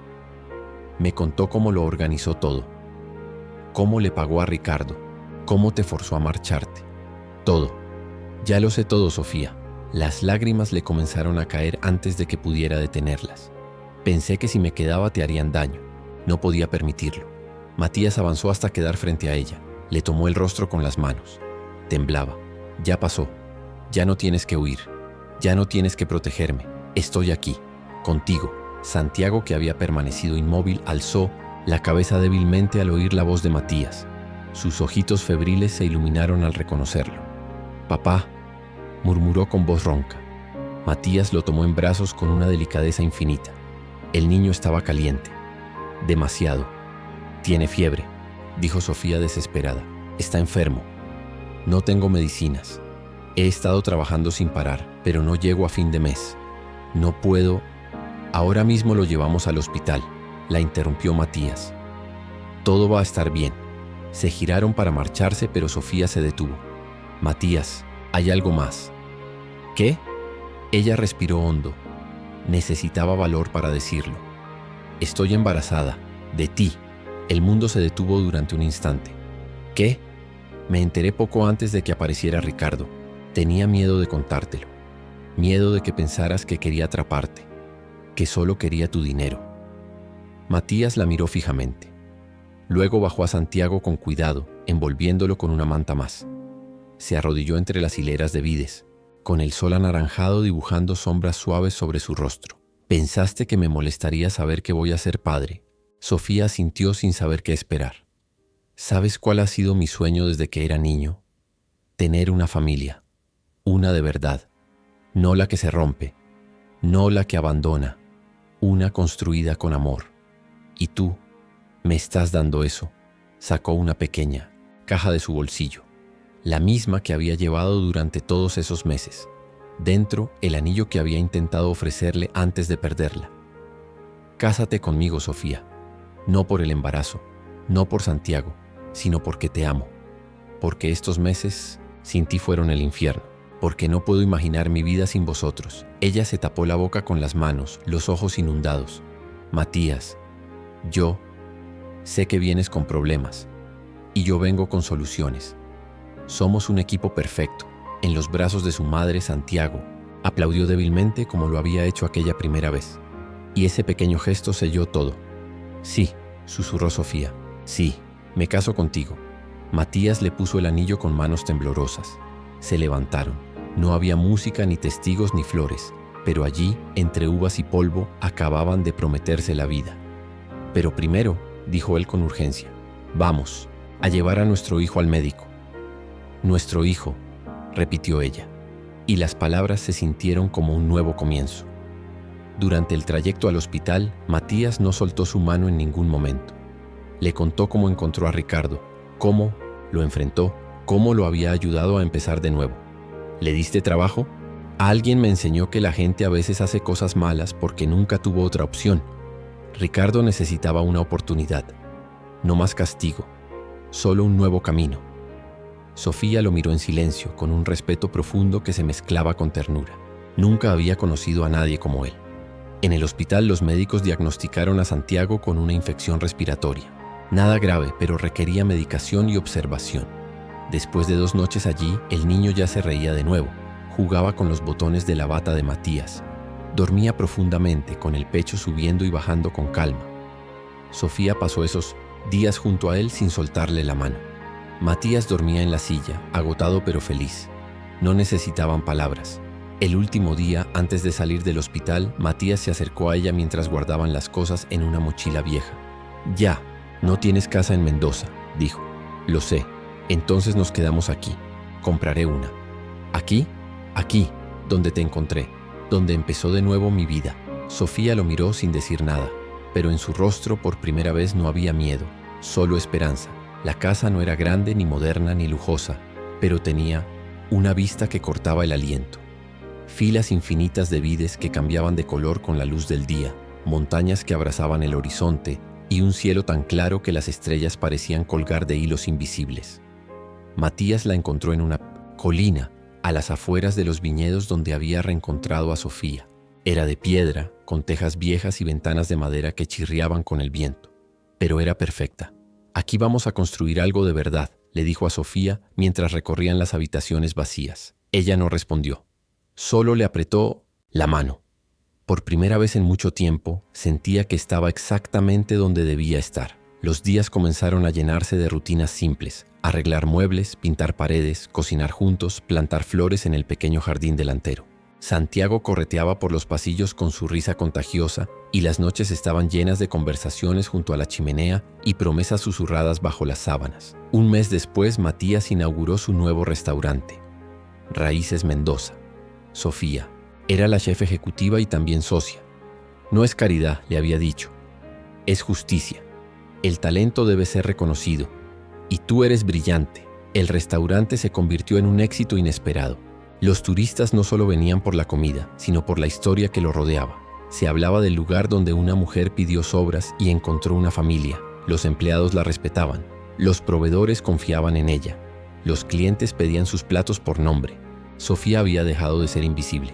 «Me contó cómo lo organizó todo. Cómo le pagó a Ricardo. Cómo te forzó a marcharte. Todo. Ya lo sé todo, Sofía». Las lágrimas le comenzaron a caer antes de que pudiera detenerlas. «Pensé que si me quedaba te harían daño. No podía permitirlo». Matías avanzó hasta quedar frente a ella. Le tomó el rostro con las manos. Temblaba. Ya pasó. Ya no tienes que huir. Ya no tienes que protegerme. Estoy aquí, contigo. Santiago, que había permanecido inmóvil, alzó la cabeza débilmente al oír la voz de Matías. Sus ojitos febriles se iluminaron al reconocerlo. «Papá», murmuró con voz ronca. Matías lo tomó en brazos con una delicadeza infinita. El niño estaba caliente. Demasiado. «Tiene fiebre», dijo Sofía desesperada. «Está enfermo. No tengo medicinas. He estado trabajando sin parar, pero no llego a fin de mes. No puedo». «Ahora mismo lo llevamos al hospital», la interrumpió Matías. «Todo va a estar bien». Se giraron para marcharse, pero Sofía se detuvo. «Matías, hay algo más». «¿Qué?». Ella respiró hondo. Necesitaba valor para decirlo. «Estoy embarazada. De ti». El mundo se detuvo durante un instante. «¿Qué?». «Me enteré poco antes de que apareciera Ricardo. Tenía miedo de contártelo. Miedo de que pensaras que quería atraparte, que solo quería tu dinero». Matías la miró fijamente. Luego bajó a Santiago con cuidado, envolviéndolo con una manta más. Se arrodilló entre las hileras de vides, con el sol anaranjado dibujando sombras suaves sobre su rostro. «¿Pensaste que me molestaría saber que voy a ser padre?». Sofía asintió sin saber qué esperar. «¿Sabes cuál ha sido mi sueño desde que era niño? Tener una familia. Una de verdad. No la que se rompe. No la que abandona. Una construida con amor. Y tú me estás dando eso». Sacó una pequeña caja de su bolsillo, la misma que había llevado durante todos esos meses. Dentro, el anillo que había intentado ofrecerle antes de perderla. «Cásate conmigo, Sofía. No por el embarazo, no por Santiago, sino porque te amo. Porque estos meses sin ti fueron el infierno. Porque no puedo imaginar mi vida sin vosotros». Ella se tapó la boca con las manos, los ojos inundados. «Matías, yo sé que vienes con problemas, y yo vengo con soluciones. Somos un equipo perfecto». En los brazos de su madre, Santiago aplaudió débilmente como lo había hecho aquella primera vez. Y ese pequeño gesto selló todo. «Sí», susurró Sofía. «Sí, me caso contigo». Matías le puso el anillo con manos temblorosas. Se levantaron. No había música, ni testigos, ni flores, pero allí, entre uvas y polvo, acababan de prometerse la vida. «Pero primero», dijo él con urgencia, «vamos a llevar a nuestro hijo al médico». «Nuestro hijo», repitió ella, y las palabras se sintieron como un nuevo comienzo. Durante el trayecto al hospital, Matías no soltó su mano en ningún momento. Le contó cómo encontró a Ricardo, cómo lo enfrentó, cómo lo había ayudado a empezar de nuevo. «¿Le diste trabajo?». «Alguien me enseñó que la gente a veces hace cosas malas porque nunca tuvo otra opción. Ricardo necesitaba una oportunidad. No más castigo, solo un nuevo camino». Sofía lo miró en silencio, con un respeto profundo que se mezclaba con ternura. Nunca había conocido a nadie como él. En el hospital, los médicos diagnosticaron a Santiago con una infección respiratoria. Nada grave, pero requería medicación y observación. Después de 2 noches allí, el niño ya se reía de nuevo. Jugaba con los botones de la bata de Matías. Dormía profundamente, con el pecho subiendo y bajando con calma. Sofía pasó esos días junto a él sin soltarle la mano. Matías dormía en la silla, agotado pero feliz. No necesitaban palabras. El último día, antes de salir del hospital, Matías se acercó a ella mientras guardaban las cosas en una mochila vieja. «Ya, no tienes casa en Mendoza», dijo. «Lo sé. Entonces nos quedamos aquí. Compraré una». «¿Aquí?». «Aquí, donde te encontré, donde empezó de nuevo mi vida». Sofía lo miró sin decir nada, pero en su rostro por primera vez no había miedo, solo esperanza. La casa no era grande, ni moderna, ni lujosa, pero tenía una vista que cortaba el aliento. Filas infinitas de vides que cambiaban de color con la luz del día, montañas que abrazaban el horizonte y un cielo tan claro que las estrellas parecían colgar de hilos invisibles. Matías la encontró en una colina, a las afueras de los viñedos donde había reencontrado a Sofía. Era de piedra, con tejas viejas y ventanas de madera que chirriaban con el viento, pero era perfecta. «Aquí vamos a construir algo de verdad», le dijo a Sofía mientras recorrían las habitaciones vacías. Ella no respondió. Solo le apretó la mano. Por primera vez en mucho tiempo, sentía que estaba exactamente donde debía estar. Los días comenzaron a llenarse de rutinas simples: arreglar muebles, pintar paredes, cocinar juntos, plantar flores en el pequeño jardín delantero. Santiago correteaba por los pasillos con su risa contagiosa y las noches estaban llenas de conversaciones junto a la chimenea y promesas susurradas bajo las sábanas. Un mes después, Matías inauguró su nuevo restaurante, Raíces Mendoza. Sofía era la chef ejecutiva y también socia. No es caridad, le había dicho, es justicia. El talento debe ser reconocido. Y tú eres brillante. El restaurante se convirtió en un éxito inesperado. Los turistas no solo venían por la comida, sino por la historia que lo rodeaba. Se hablaba del lugar donde una mujer pidió sobras y encontró una familia. Los empleados la respetaban. Los proveedores confiaban en ella. Los clientes pedían sus platos por nombre. Sofía había dejado de ser invisible.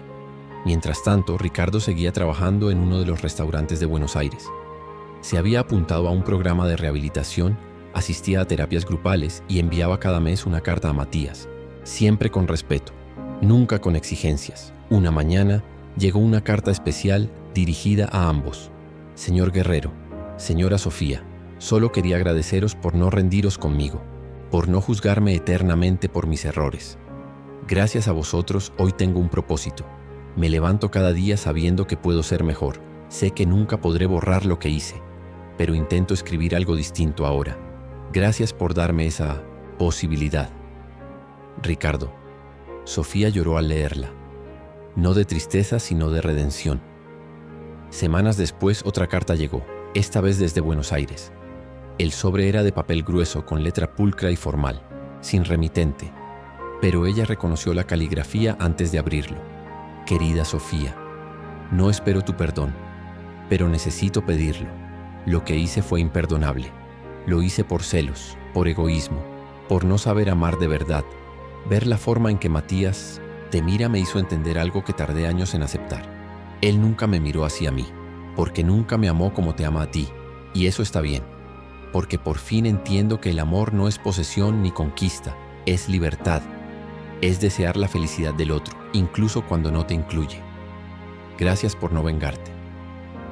Mientras tanto, Ricardo seguía trabajando en uno de los restaurantes de Buenos Aires. Se había apuntado a un programa de rehabilitación, asistía a terapias grupales y enviaba cada mes una carta a Matías, siempre con respeto, nunca con exigencias. Una mañana llegó una carta especial dirigida a ambos. Señor Guerrero, señora Sofía, solo quería agradeceros por no rendiros conmigo, por no juzgarme eternamente por mis errores. Gracias a vosotros hoy tengo un propósito. Me levanto cada día sabiendo que puedo ser mejor. Sé que nunca podré borrar lo que hice, pero intento escribir algo distinto ahora. Gracias por darme esa posibilidad. Ricardo. Sofía lloró al leerla. No de tristeza, sino de redención. Semanas después, otra carta llegó, esta vez desde Buenos Aires. El sobre era de papel grueso, con letra pulcra y formal, sin remitente. Pero ella reconoció la caligrafía antes de abrirlo. Querida Sofía, no espero tu perdón, pero necesito pedirlo. Lo que hice fue imperdonable. Lo hice por celos, por egoísmo, por no saber amar de verdad. Ver la forma en que Matías te mira me hizo entender algo que tardé años en aceptar. Él nunca me miró hacia mí, porque nunca me amó como te ama a ti, y eso está bien, porque por fin entiendo que el amor no es posesión ni conquista, es libertad, es desear la felicidad del otro, incluso cuando no te incluye. Gracias por no vengarte.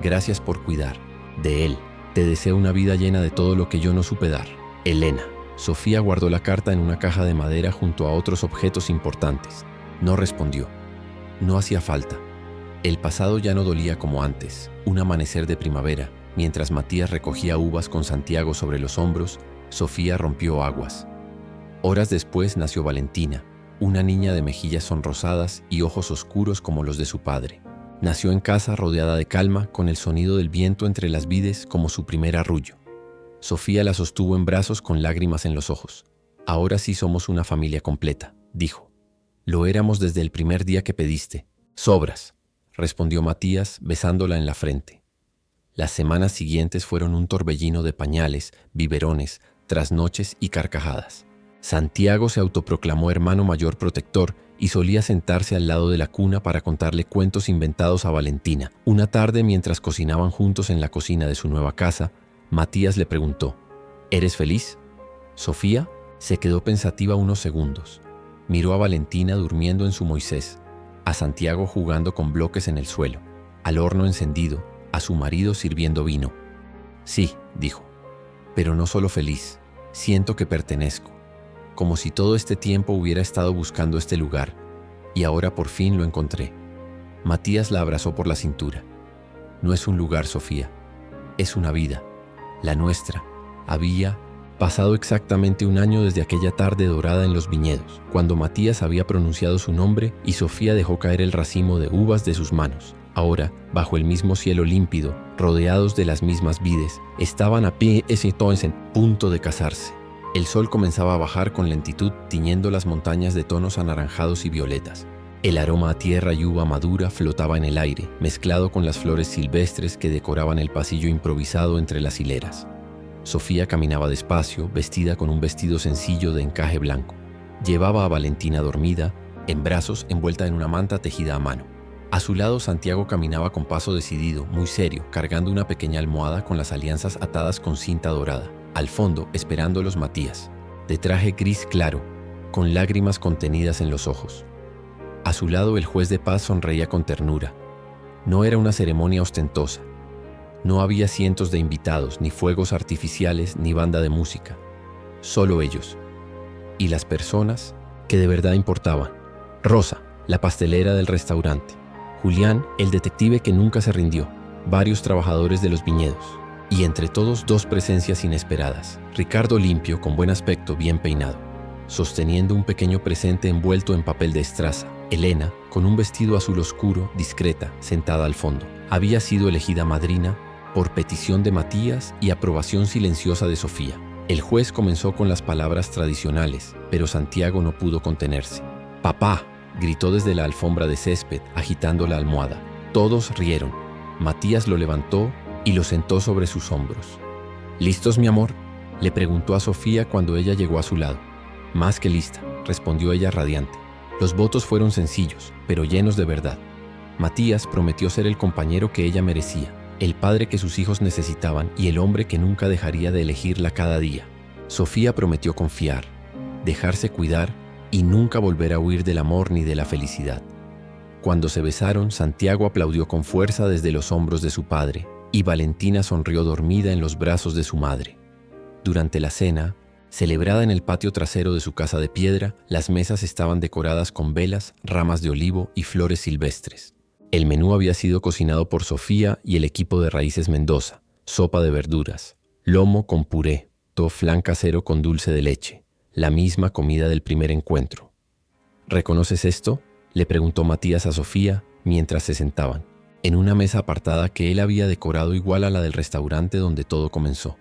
Gracias por cuidar de él. Te deseo una vida llena de todo lo que yo no supe dar. Elena. Sofía guardó la carta en una caja de madera junto a otros objetos importantes. No respondió. No hacía falta. El pasado ya no dolía como antes. Un amanecer de primavera, mientras Matías recogía uvas con Santiago sobre los hombros, Sofía rompió aguas. Horas después nació Valentina, una niña de mejillas sonrosadas y ojos oscuros como los de su padre. Nació en casa rodeada de calma, con el sonido del viento entre las vides como su primer arrullo. Sofía la sostuvo en brazos con lágrimas en los ojos. Ahora sí somos una familia completa, dijo. Lo éramos desde el primer día que pediste. Sobras, respondió Matías besándola en la frente. Las semanas siguientes fueron un torbellino de pañales, biberones, trasnoches y carcajadas. Santiago se autoproclamó hermano mayor protector y solía sentarse al lado de la cuna para contarle cuentos inventados a Valentina. Una tarde, mientras cocinaban juntos en la cocina de su nueva casa, Matías le preguntó, ¿eres feliz? Sofía se quedó pensativa unos segundos. Miró a Valentina durmiendo en su Moisés, a Santiago jugando con bloques en el suelo, al horno encendido, a su marido sirviendo vino. Sí, dijo, pero no solo feliz, siento que pertenezco. Como si todo este tiempo hubiera estado buscando este lugar, y ahora por fin lo encontré. Matías la abrazó por la cintura. No es un lugar, Sofía, es una vida, la nuestra. Había pasado exactamente un año desde aquella tarde dorada en los viñedos, cuando Matías había pronunciado su nombre y Sofía dejó caer el racimo de uvas de sus manos. Ahora, bajo el mismo cielo límpido, rodeados de las mismas vides, estaban a pie en punto de casarse. El sol comenzaba a bajar con lentitud, tiñendo las montañas de tonos anaranjados y violetas. El aroma a tierra y uva madura flotaba en el aire, mezclado con las flores silvestres que decoraban el pasillo improvisado entre las hileras. Sofía caminaba despacio, vestida con un vestido sencillo de encaje blanco. Llevaba a Valentina dormida, en brazos, envuelta en una manta tejida a mano. A su lado, Santiago caminaba con paso decidido, muy serio, cargando una pequeña almohada con las alianzas atadas con cinta dorada. Al fondo, esperándolos Matías, de traje gris claro, con lágrimas contenidas en los ojos. A su lado, el juez de paz sonreía con ternura. No era una ceremonia ostentosa. No había cientos de invitados, ni fuegos artificiales, ni banda de música. Solo ellos. Y las personas que de verdad importaban. Rosa, la pastelera del restaurante. Julián, el detective que nunca se rindió. Varios trabajadores de los viñedos. Y entre todos, dos presencias inesperadas. Ricardo limpio, con buen aspecto, bien peinado, sosteniendo un pequeño presente envuelto en papel de estraza. Elena, con un vestido azul oscuro, discreta, sentada al fondo. Había sido elegida madrina por petición de Matías y aprobación silenciosa de Sofía. El juez comenzó con las palabras tradicionales, pero Santiago no pudo contenerse. «¡Papá!», gritó desde la alfombra de césped, agitando la almohada. Todos rieron. Matías lo levantó y lo sentó sobre sus hombros. «¿Listos, mi amor?», le preguntó a Sofía cuando ella llegó a su lado. «Más que lista», respondió ella radiante. Los votos fueron sencillos, pero llenos de verdad. Matías prometió ser el compañero que ella merecía, el padre que sus hijos necesitaban y el hombre que nunca dejaría de elegirla cada día. Sofía prometió confiar, dejarse cuidar y nunca volver a huir del amor ni de la felicidad. Cuando se besaron, Santiago aplaudió con fuerza desde los hombros de su padre y Valentina sonrió dormida en los brazos de su madre. Durante la cena, celebrada en el patio trasero de su casa de piedra, las mesas estaban decoradas con velas, ramas de olivo y flores silvestres. El menú había sido cocinado por Sofía y el equipo de Raíces Mendoza: sopa de verduras, lomo con puré, flan casero con dulce de leche, la misma comida del primer encuentro. «¿Reconoces esto?», le preguntó Matías a Sofía mientras se sentaban, en una mesa apartada que él había decorado igual a la del restaurante donde todo comenzó.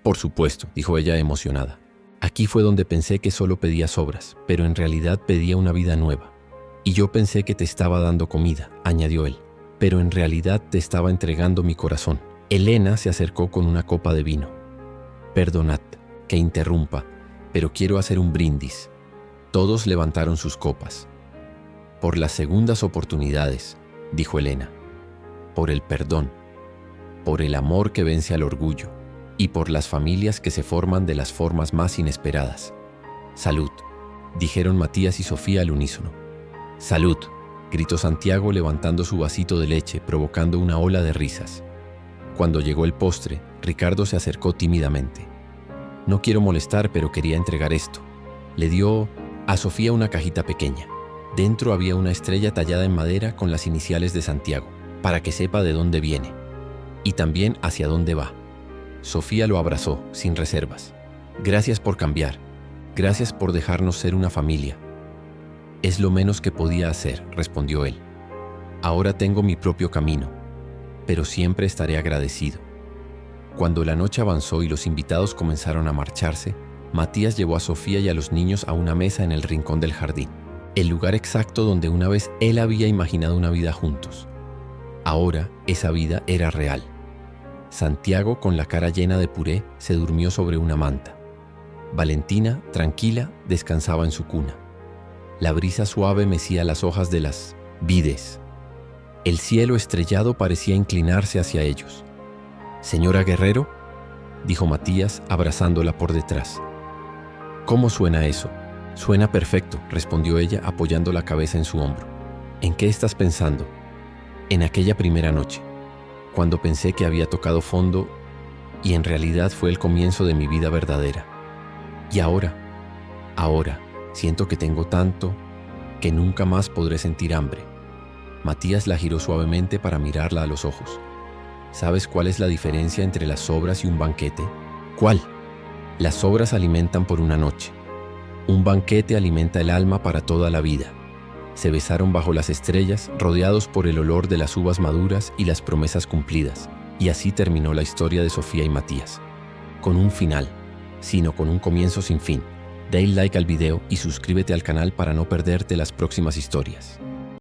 «Por supuesto», dijo ella emocionada. «Aquí fue donde pensé que solo pedía sobras, pero en realidad pedía una vida nueva. Y yo pensé que te estaba dando comida», añadió él, «pero en realidad te estaba entregando mi corazón». Elena se acercó con una copa de vino. «Perdonad que interrumpa, pero quiero hacer un brindis». Todos levantaron sus copas. «Por las segundas oportunidades», dijo Elena. «Por el perdón, por el amor que vence al orgullo y por las familias que se forman de las formas más inesperadas. Salud», dijeron Matías y Sofía al unísono. «Salud», gritó Santiago levantando su vasito de leche, provocando una ola de risas. Cuando llegó el postre, Ricardo se acercó tímidamente. «No quiero molestar, pero quería entregar esto». Le dio a Sofía una cajita pequeña. Dentro había una estrella tallada en madera con las iniciales de Santiago, para que sepa de dónde viene y también hacia dónde va. Sofía lo abrazó, sin reservas. «Gracias por cambiar. Gracias por dejarnos ser una familia». «Es lo menos que podía hacer», respondió él. «Ahora tengo mi propio camino, pero siempre estaré agradecido». Cuando la noche avanzó y los invitados comenzaron a marcharse, Matías llevó a Sofía y a los niños a una mesa en el rincón del jardín, el lugar exacto donde una vez él había imaginado una vida juntos. Ahora esa vida era real. Santiago, con la cara llena de puré, se durmió sobre una manta. Valentina, tranquila, descansaba en su cuna. La brisa suave mecía las hojas de las vides. El cielo estrellado parecía inclinarse hacia ellos. «Señora Guerrero», dijo Matías, abrazándola por detrás. «¿Cómo suena eso?». «Suena perfecto», respondió ella, apoyando la cabeza en su hombro. «¿En qué estás pensando?». «En aquella primera noche, cuando pensé que había tocado fondo y en realidad fue el comienzo de mi vida verdadera. Y ahora, siento que tengo tanto que nunca más podré sentir hambre». Matías la giró suavemente para mirarla a los ojos. «¿Sabes cuál es la diferencia entre las sobras y un banquete?». «¿Cuál?». «Las sobras alimentan por una noche. Un banquete alimenta el alma para toda la vida». Se besaron bajo las estrellas, rodeados por el olor de las uvas maduras y las promesas cumplidas. Y así terminó la historia de Sofía y Matías. Con un final, sino con un comienzo sin fin. Dale like al video y suscríbete al canal para no perderte las próximas historias.